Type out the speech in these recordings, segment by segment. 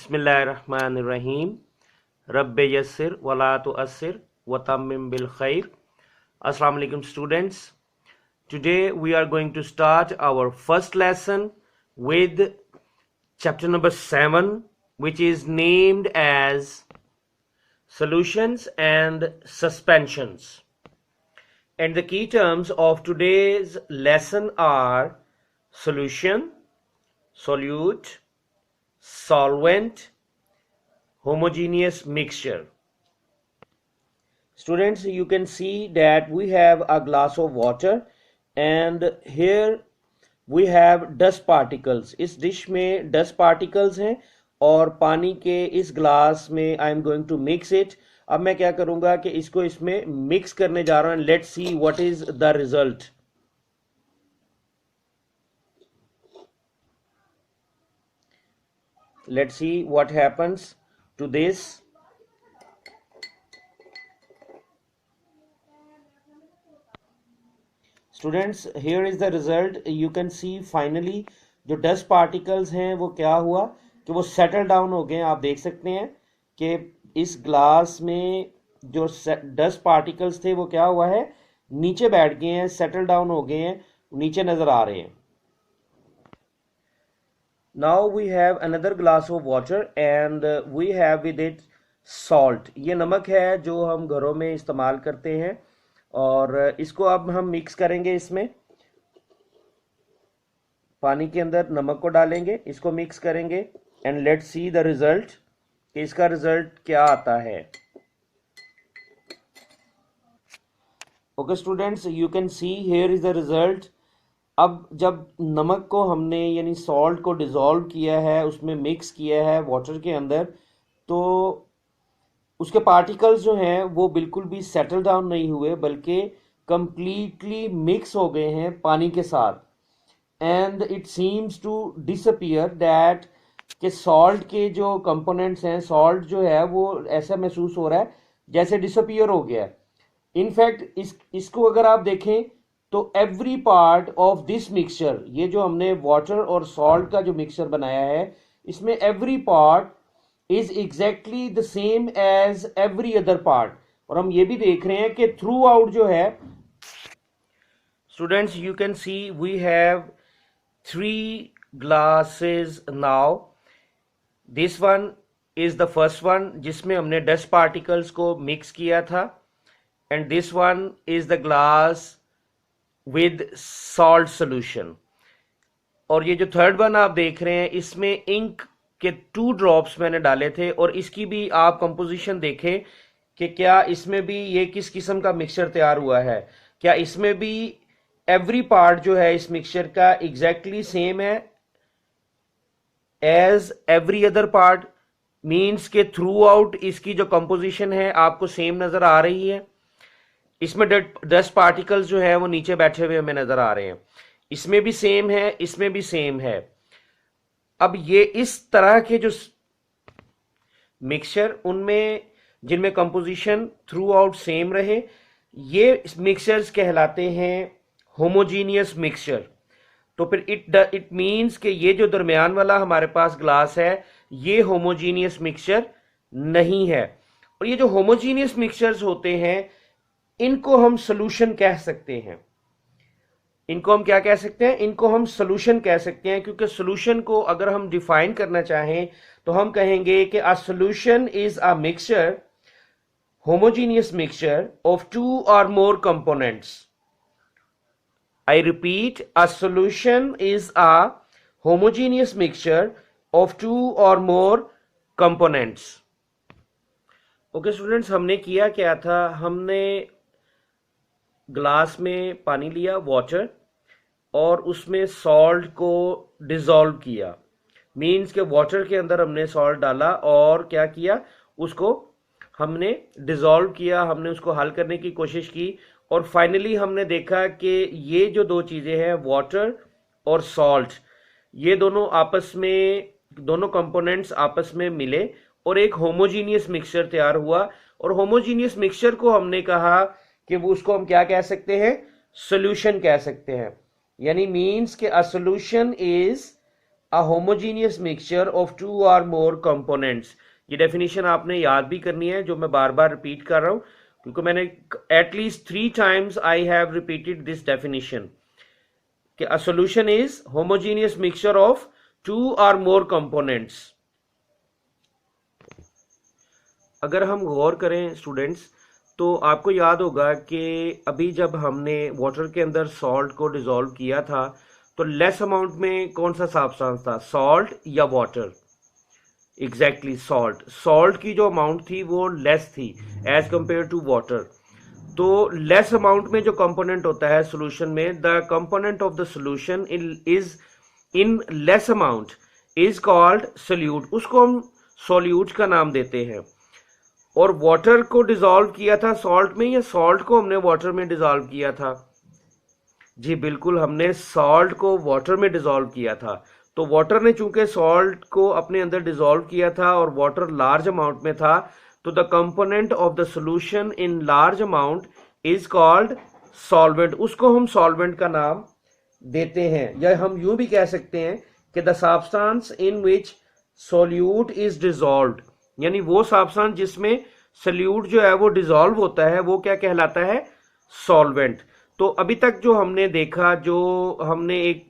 बिस्मिल्लाहिर्रहमानिर्रहीम रब्बे यस्सिर वला तुअस्सिर वतम्मिम बिल खैर। Assalamu alaikum students. Today we are going to start our first lesson with chapter number 7, which is named as solutions and suspensions. And the key terms of today's lesson are solution, solute, solvent, homogeneous mixture. Students, you can see that we have a glass of water and here we have dust particles. इस dish में dust particles हैं और पानी के इस glass में I am going to mix it. अब मैं क्या करूंगा कि इसको इसमें मिक्स करने जा रहा हूं. Let's see what is the result. Let's see what happens to this. Students, here is the result. You can see finally जो dust particles हैं वो क्या हुआ कि वो settle down हो गए. आप देख सकते हैं कि इस ग्लास में जो dust particles थे वो क्या हुआ है, नीचे बैठ गए हैं, settle down हो गए हैं, नीचे नजर आ रहे हैं. Now we have another glass of water and we have with it salt. ये नमक है जो हम घरों में इस्तेमाल करते हैं और इसको अब हम मिक्स करेंगे. इसमें पानी के अंदर नमक को डालेंगे, इसको मिक्स करेंगे and let's see the result कि इसका रिजल्ट क्या आता है. Okay students, you can see here is the result. अब जब नमक को हमने यानी सॉल्ट को डिज़ोल्व किया है, उसमें मिक्स किया है वाटर के अंदर, तो उसके पार्टिकल्स जो हैं वो बिल्कुल भी सेटल डाउन नहीं हुए बल्कि कंप्लीटली मिक्स हो गए हैं पानी के साथ. And it seems to disappear that कि सॉल्ट के जो कंपोनेंट्स हैं, सॉल्ट जो है वो ऐसा महसूस हो रहा है जैसे डिसअपियर हो गया है. इनफैक्ट इसको अगर आप देखें तो every part of this mixture, ये जो हमने वाटर और सॉल्ट का जो मिक्सचर बनाया है, इसमें every part is exactly the same as every other part. और हम ये भी देख रहे हैं कि थ्रू आउट जो है students, you can see we have 3 glasses now. This one is the first one जिसमें हमने डस्ट पार्टिकल्स को मिक्स किया था and this one is the glass with salt solution. और ये जो थर्ड वन आप देख रहे हैं इसमें इंक के 2 ड्रॉप्स मैंने डाले थे और इसकी भी आप कंपोजिशन देखें कि क्या इसमें भी ये किस किस्म का मिक्सचर तैयार हुआ है. क्या इसमें भी एवरी पार्ट जो है इस मिक्सचर का एग्जैक्टली सेम है as every other part. Means के थ्रू आउट इसकी जो कंपोजिशन है आपको सेम नजर आ रही है. इसमें डस्ट पार्टिकल्स जो है वो नीचे बैठे हुए हमें नजर आ रहे हैं. इसमें भी सेम है, इसमें भी सेम है. अब ये इस तरह के जो मिक्सचर उनमें जिनमें कंपोजिशन थ्रू आउट सेम रहे, ये मिक्सचर्स कहलाते हैं होमोजीनियस मिक्सचर. तो फिर इट मींस कि ये जो दरमियान वाला हमारे पास ग्लास है ये होमोजीनियस मिक्सचर नहीं है. और ये जो होमोजीनियस मिक्सचर्स होते हैं इनको हम सोल्यूशन कह सकते हैं. इनको हम क्या कह सकते हैं? इनको हम सोल्यूशन कह सकते हैं, क्योंकि सोल्यूशन को अगर हम डिफाइन करना चाहें तो हम कहेंगे कि a solution is a mixture, homogeneous mixture of 2 or more components. I repeat, a solution is a homogeneous mixture of 2 or more components. Okay students, हमने किया क्या था, हमने ग्लास में पानी लिया वाटर और उसमें सॉल्ट को डिसॉल्व किया. मीन्स के वाटर के अंदर हमने सॉल्ट डाला और क्या किया, उसको हमने डिसॉल्व किया, हमने उसको हल करने की कोशिश की और फाइनली हमने देखा कि ये जो 2 चीज़ें हैं वाटर और सॉल्ट, ये दोनों आपस में, दोनों कंपोनेंट्स आपस में मिले और एक होमोजीनियस मिक्सचर तैयार हुआ. और होमोजीनियस मिक्सचर को हमने कहा कि वो उसको हम क्या कह सकते हैं, सॉल्यूशन कह सकते हैं. यानी मींस कि a solution is a homogeneous mixture of 2 or more components। ये डेफिनेशन आपने याद भी करनी है, जो मैं बार बार रिपीट कर रहा हूं क्योंकि मैंने at least 3 times I have repeated this definition कि a solution is homogeneous mixture of 2 or more components। अगर हम गौर करें स्टूडेंट्स, तो आपको याद होगा कि अभी जब हमने वाटर के अंदर सॉल्ट को डिसॉल्व किया था तो लेस अमाउंट में कौन सा सब्सटेंस था, सॉल्ट या वाटर? एग्जैक्टली सॉल्ट की जो अमाउंट थी वो लेस थी एज कंपेयर टू वाटर। तो लेस अमाउंट में जो कंपोनेंट होता है सॉल्यूशन में, the component of the solution is in less amount is called solute. उसको हम सोल्यूट का नाम देते हैं। और वाटर को डिसॉल्व किया था सॉल्ट में या सॉल्ट को हमने वाटर में डिसॉल्व किया था? जी बिल्कुल, हमने सॉल्ट को वाटर में डिसॉल्व किया था। तो वाटर ने चूंकि सॉल्ट को अपने अंदर डिसॉल्व किया था और वाटर लार्ज अमाउंट में था, तो the component of the solution in large amount is called solvent. उसको हम सॉल्वेंट का नाम देते हैं। या हम यूं भी कह सकते हैं कि the substance in which solute is dissolved, यानी वो सब्सटेंस जिसमें सोल्यूट जो है वो डिसॉल्व होता है, वो क्या कहलाता है, सॉल्वेंट। तो अभी तक जो हमने देखा, जो हमने एक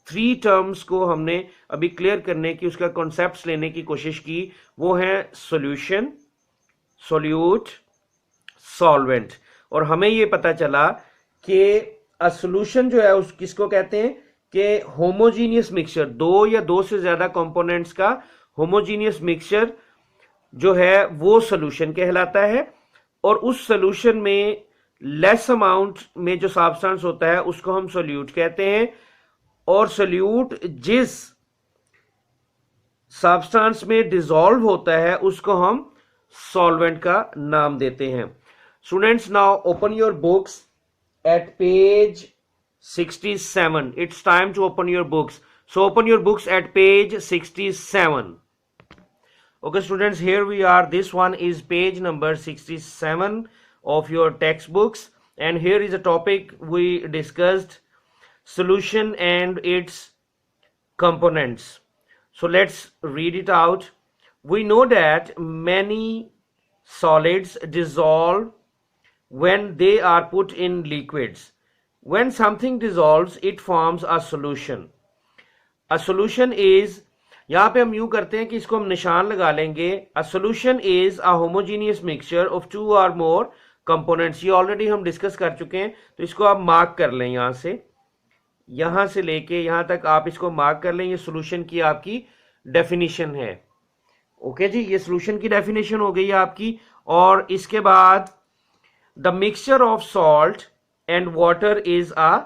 3 टर्म्स को हमने अभी क्लियर करने की, उसका कॉन्सेप्ट्स लेने की कोशिश की, वो है सॉल्यूशन, सोल्यूट, सॉल्वेंट। और हमें ये पता चला कि अ सॉल्यूशन जो है उस किसको कहते हैं कि होमोजीनियस मिक्सचर, 2 या 2 से ज्यादा कंपोनेंट्स का होमोजीनियस मिक्सचर जो है वो सॉल्यूशन कहलाता है। और उस सॉल्यूशन में लेस अमाउंट में जो सब्सटेंस होता है उसको हम सोल्यूट कहते हैं। और सोल्यूट जिस सब्सटेंस में डिसॉल्व होता है उसको हम सॉल्वेंट का नाम देते हैं। Students, now open your books at page 67। It's time to open your books. So open your books at page 67। Okay students, here we are. This one is page number 67 of your textbooks, and here is a topic we discussed, solution and its components. So let's read it out. We know that many solids dissolve when they are put in liquids. When something dissolves, it forms a solution. A solution is, यहां पे हम यूं करते हैं कि इसको हम निशान लगा लेंगे। अ solution is a homogeneous mixture of 2 or more components. ये ऑलरेडी हम डिस्कस कर चुके हैं, तो इसको आप मार्क कर लें। यहां से लेके यहां तक आप इसको मार्क कर लें। ये सॉल्यूशन की आपकी डेफिनेशन है। ओके जी, ये सॉल्यूशन की डेफिनेशन हो गई है आपकी। और इसके बाद the mixture of salt and water is a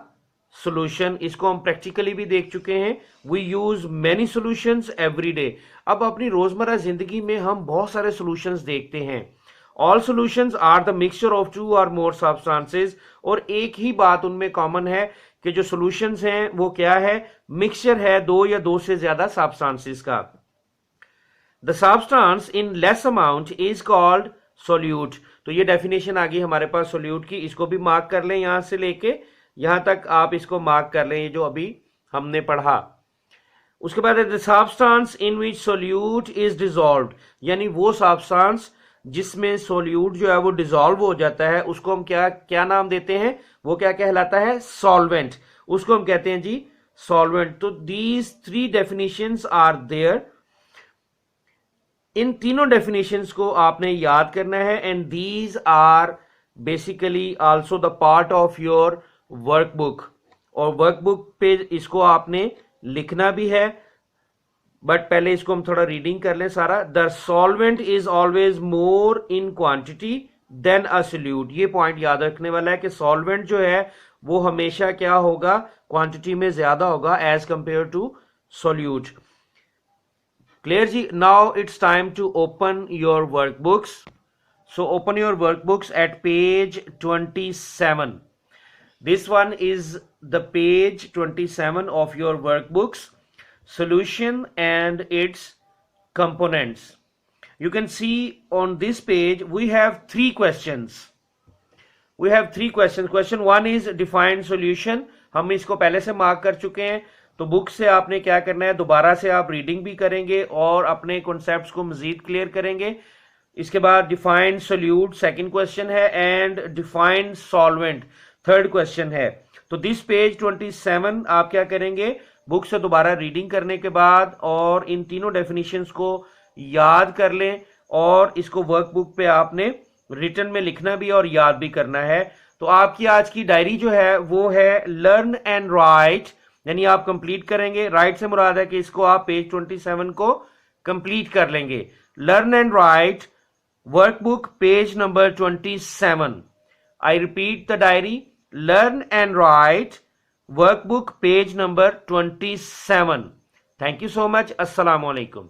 solution. इसको हम प्रैक्टिकली भी देख चुके हैं। We use many solutions every day. अब अपनी रोजमर्रा जिंदगी में हम बहुत सारे सॉल्यूशंस देखते हैं। All solutions are the mixture of 2 or more substances. और एक ही बात उनमें कॉमन है कि जो सॉल्यूशंस हैं वो क्या है, मिक्सचर है 2 या 2 से ज्यादा सब्सटेंसेस का। The substance in less amount is called solute. तो ये डेफिनेशन आ गई हमारे पास सोल्यूट की। इसको भी मार्क कर लें, यहां से लेके यहां तक आप इसको मार्क कर लें, जो अभी हमने पढ़ा। उसके बाद the substance in which solute is dissolved, यानी वो सब्सटेंस जिसमें सोल्यूट जो है वो डिसॉल्व हो जाता है, उसको हम क्या नाम देते हैं, वो क्या कहलाता है, सॉल्वेंट। उसको हम कहते हैं जी सॉल्वेंट। तो दीज 3 डेफिनेशंस आर देयर। इन तीनों डेफिनेशंस को आपने याद करना है, and these are basically also the part of your workbook. और वर्कबुक पे इसको आपने लिखना भी है, बट पहले इसको हम थोड़ा रीडिंग कर लें सारा। The solvent is always more in quantity than a solute. ये पॉइंट याद रखने वाला है कि सॉल्वेंट जो है वो हमेशा क्या होगा, क्वांटिटी में ज्यादा होगा as compare to solute. Clear जी? Now it's time to open your workbooks. So open your workbooks at page 27. This one is the page 27 of your workbooks, solution and its components. You can see on this page we have 3 questions. We have 3 questions. Question 1 is define solution. हम इसको पहले से mark कर चुके हैं। तो book से आपने क्या करना है, दोबारा से आप रीडिंग भी करेंगे और अपने कॉन्सेप्ट्स को मजीद क्लियर करेंगे। इसके बाद डिफाइंड सोल्यूट सेकंड क्वेश्चन है and defined solvent third question है। तो दिस पेज 27 आप क्या करेंगे, बुक से दोबारा रीडिंग करने के बाद और इन तीनों डेफिनेशंस को याद कर लें और इसको वर्कबुक पे आपने रिटन में लिखना भी और याद भी करना है। तो आपकी आज की डायरी जो है वो है लर्न एंड राइट, यानी आप कंप्लीट करेंगे। राइट से मुराद है कि इसको आप पेज 27 को कंप्लीट कर लेंगे। Learn and right workbook page number 27। I repeat the diary, learn and right workbook page number 27। Thank you so much. अस्सलाम वालेकुम।